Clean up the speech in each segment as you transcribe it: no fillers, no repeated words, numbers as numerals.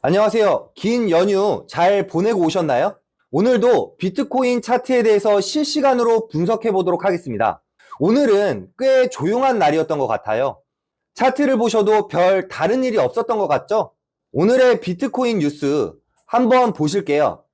안녕하세요. 긴 연휴 잘 보내고 오셨나요? 오늘도 비트코인 차트에 대해서 실시간으로 분석해 보도록 하겠습니다. 오늘은 꽤 조용한 날이었던 것 같아요. 차트를 보셔도 별 다른 일이 없었던 것 같죠? 오늘의 비트코인 뉴스 한번 보실게요.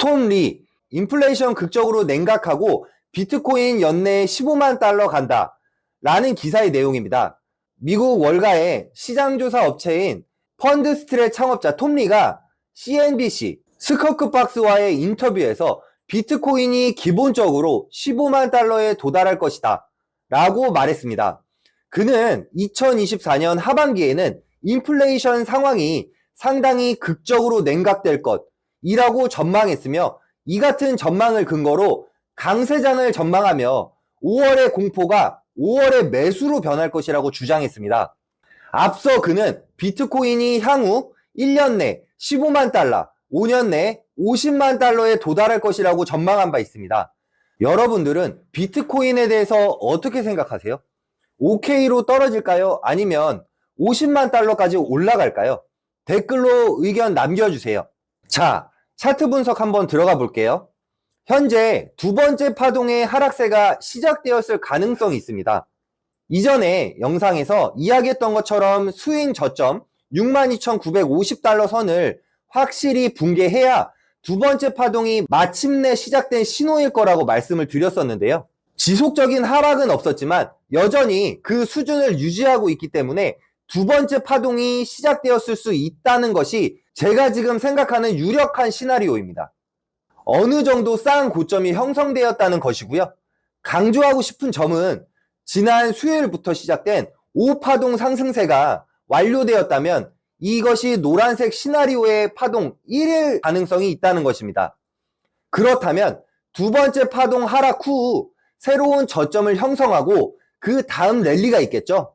톰 리, 인플레이션 극적으로 냉각하고 비트코인 연내 15만 달러 간다 라는 기사의 내용입니다. 미국 월가의 시장조사 업체인 펀드스트랩 창업자 톰 리가 CNBC 스커크박스와의 인터뷰에서 비트코인이 기본적으로 15만 달러에 도달할 것이다 라고 말했습니다. 그는 2024년 하반기에는 인플레이션 상황이 상당히 극적으로 냉각될 것이라고 전망했으며, 이 같은 전망을 근거로 강세장을 전망하며 5월의 공포가 5월의 매수로 변할 것이라고 주장했습니다. 앞서 그는 비트코인이 향후 1년 내 15만 달러, 5년 내 50만 달러에 도달할 것이라고 전망한 바 있습니다. 여러분들은 비트코인에 대해서 어떻게 생각하세요? OK로 떨어질까요? 아니면 50만 달러까지 올라갈까요? 댓글로 의견 남겨주세요. 자, 차트 분석 한번 들어가 볼게요. 현재 두 번째 파동의 하락세가 시작되었을 가능성이 있습니다. 이전에 영상에서 이야기했던 것처럼 스윙 저점 62,950달러 선을 확실히 붕괴해야 두 번째 파동이 마침내 시작된 신호일 거라고 말씀을 드렸었는데요. 지속적인 하락은 없었지만 여전히 그 수준을 유지하고 있기 때문에 두 번째 파동이 시작되었을 수 있다는 것이 제가 지금 생각하는 유력한 시나리오입니다. 어느 정도 싼 고점이 형성되었다는 것이고요. 강조하고 싶은 점은 지난 수요일부터 시작된 5파동 상승세가 완료되었다면 이것이 노란색 시나리오의 파동 1일 가능성이 있다는 것입니다. 그렇다면 두 번째 파동 하락 후 새로운 저점을 형성하고 그 다음 랠리가 있겠죠.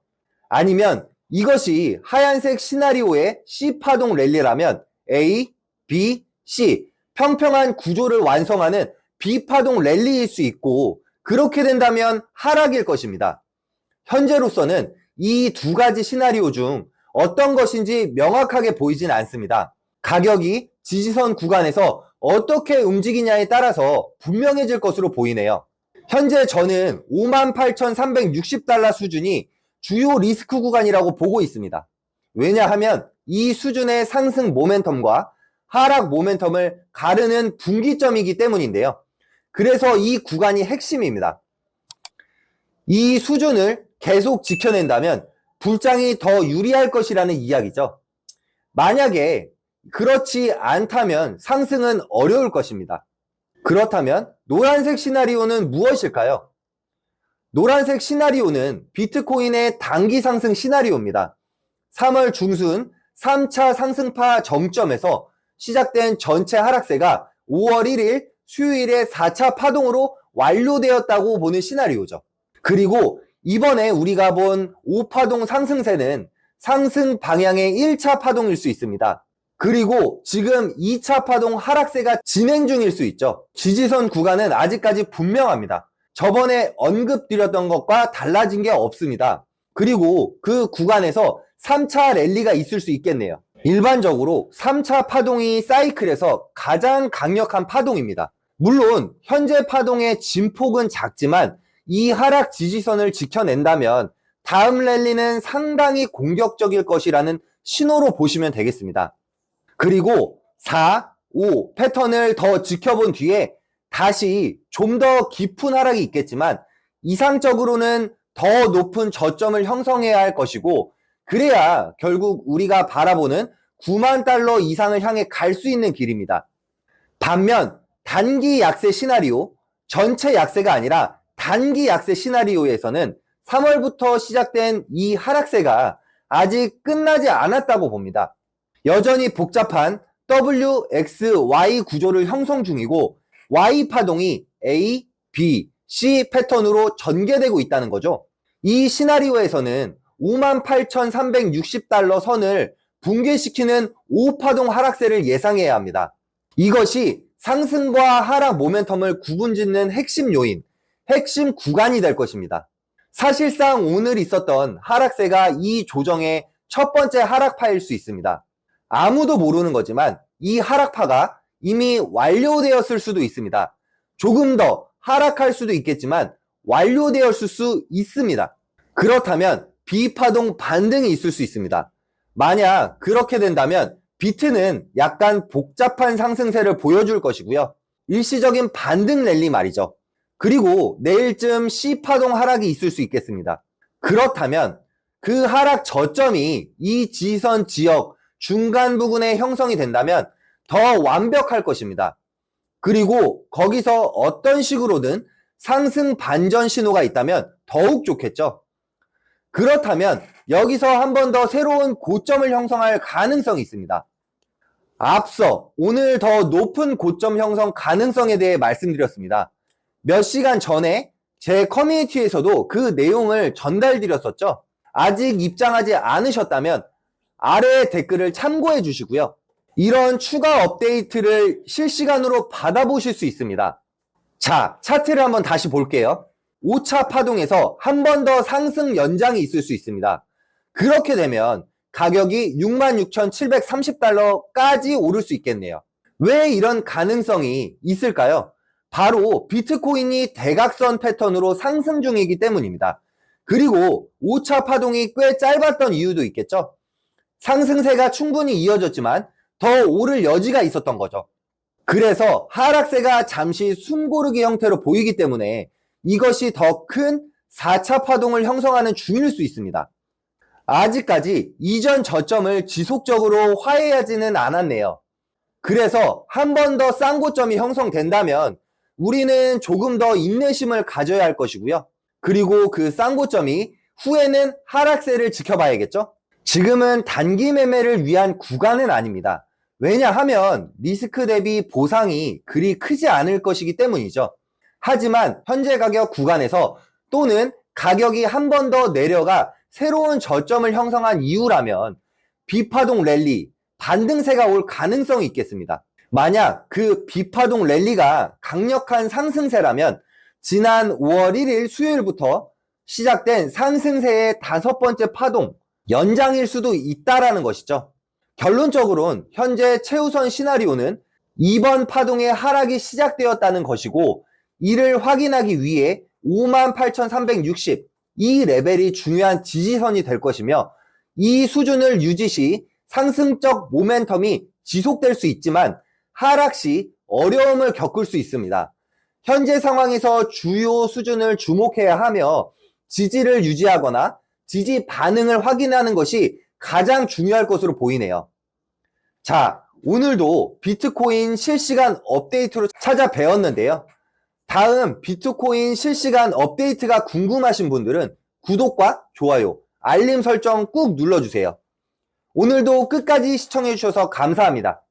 아니면 이것이 하얀색 시나리오의 C파동 랠리라면 A, B, C 평평한 구조를 완성하는 B파동 랠리일 수 있고, 그렇게 된다면 하락일 것입니다. 현재로서는 이 두 가지 시나리오 중 어떤 것인지 명확하게 보이진 않습니다. 가격이 지지선 구간에서 어떻게 움직이냐에 따라서 분명해질 것으로 보이네요. 현재 저는 58,360달러 수준이 주요 리스크 구간이라고 보고 있습니다. 왜냐하면 이 수준의 상승 모멘텀과 하락 모멘텀을 가르는 분기점이기 때문인데요. 그래서 이 구간이 핵심입니다. 이 수준을 계속 지켜낸다면 불장이 더 유리할 것이라는 이야기죠. 만약에 그렇지 않다면 상승은 어려울 것입니다. 그렇다면 노란색 시나리오는 무엇일까요? 노란색 시나리오는 비트코인의 단기 상승 시나리오입니다. 3월 중순 3차 상승파 정점에서 시작된 전체 하락세가 5월 1일 수요일에 4차 파동으로 완료되었다고 보는 시나리오죠. 그리고 이번에 우리가 본 5파동 상승세는 상승 방향의 1차 파동일 수 있습니다. 그리고 지금 2차 파동 하락세가 진행 중일 수 있죠. 지지선 구간은 아직까지 분명합니다. 저번에 언급드렸던 것과 달라진 게 없습니다. 그리고 그 구간에서 3차 랠리가 있을 수 있겠네요. 일반적으로 3차 파동이 사이클에서 가장 강력한 파동입니다. 물론 현재 파동의 진폭은 작지만 이 하락 지지선을 지켜낸다면 다음 랠리는 상당히 공격적일 것이라는 신호로 보시면 되겠습니다. 그리고 4, 5 패턴을 더 지켜본 뒤에 다시 좀 더 깊은 하락이 있겠지만 이상적으로는 더 높은 저점을 형성해야 할 것이고, 그래야 결국 우리가 바라보는 9만 달러 이상을 향해 갈 수 있는 길입니다. 반면 단기 약세 시나리오, 전체 약세가 아니라 단기 약세 시나리오에서는 3월부터 시작된 이 하락세가 아직 끝나지 않았다고 봅니다. 여전히 복잡한 WXY 구조를 형성 중이고 Y 파동이 A, B, C 패턴으로 전개되고 있다는 거죠. 이 시나리오에서는 58,360달러 선을 붕괴시키는 5파동 하락세를 예상해야 합니다. 이것이 상승과 하락 모멘텀을 구분짓는 핵심 요인, 핵심 구간이 될 것입니다. 사실상 오늘 있었던 하락세가 이 조정의 첫 번째 하락파일 수 있습니다. 아무도 모르는 거지만 이 하락파가 이미 완료되었을 수도 있습니다. 조금 더 하락할 수도 있겠지만 완료되었을 수 있습니다. 그렇다면 B파동 반등이 있을 수 있습니다. 만약 그렇게 된다면 비트는 약간 복잡한 상승세를 보여줄 것이고요. 일시적인 반등 랠리 말이죠. 그리고 내일쯤 C파동 하락이 있을 수 있겠습니다. 그렇다면 그 하락 저점이 이 지선 지역 중간 부근에 형성이 된다면 더 완벽할 것입니다. 그리고 거기서 어떤 식으로든 상승 반전 신호가 있다면 더욱 좋겠죠. 그렇다면 여기서 한 번 더 새로운 고점을 형성할 가능성이 있습니다. 앞서 오늘 더 높은 고점 형성 가능성에 대해 말씀드렸습니다. 몇 시간 전에 제 커뮤니티에서도 그 내용을 전달드렸었죠. 아직 입장하지 않으셨다면 아래 댓글을 참고해 주시고요. 이런 추가 업데이트를 실시간으로 받아보실 수 있습니다. 자, 차트를 한번 다시 볼게요. 5차 파동에서 한 번 더 상승 연장이 있을 수 있습니다. 그렇게 되면 가격이 66,730달러까지 오를 수 있겠네요. 왜 이런 가능성이 있을까요? 바로 비트코인이 대각선 패턴으로 상승 중이기 때문입니다. 그리고 5차 파동이 꽤 짧았던 이유도 있겠죠. 상승세가 충분히 이어졌지만 더 오를 여지가 있었던 거죠. 그래서 하락세가 잠시 숨고르기 형태로 보이기 때문에 이것이 더 큰 4차 파동을 형성하는 중일 수 있습니다. 아직까지 이전 저점을 지속적으로 화해하지는 않았네요. 그래서 한 번 더 싼 고점이 형성된다면 우리는 조금 더 인내심을 가져야 할 것이고요. 그리고 그 싼 고점이 후에는 하락세를 지켜봐야겠죠? 지금은 단기 매매를 위한 구간은 아닙니다. 왜냐하면 리스크 대비 보상이 그리 크지 않을 것이기 때문이죠. 하지만 현재 가격 구간에서 또는 가격이 한 번 더 내려가 새로운 저점을 형성한 이유라면 B파동 랠리, 반등세가 올 가능성이 있겠습니다. 만약 그 B파동 랠리가 강력한 상승세라면 지난 5월 1일 수요일부터 시작된 상승세의 5번째 파동, 연장일 수도 있다라는 것이죠. 결론적으로는 현재 최우선 시나리오는 이번 파동의 하락이 시작되었다는 것이고 이를 확인하기 위해 58,360 이 레벨이 중요한 지지선이 될 것이며 이 수준을 유지 시 상승적 모멘텀이 지속될 수 있지만 하락 시 어려움을 겪을 수 있습니다. 현재 상황에서 주요 수준을 주목해야 하며 지지를 유지하거나 지지 반응을 확인하는 것이 가장 중요할 것으로 보이네요. 자, 오늘도 비트코인 실시간 업데이트로 찾아뵈었는데요. 다음 비트코인 실시간 업데이트가 궁금하신 분들은 구독과 좋아요, 알림 설정 꾹 눌러주세요. 오늘도 끝까지 시청해주셔서 감사합니다.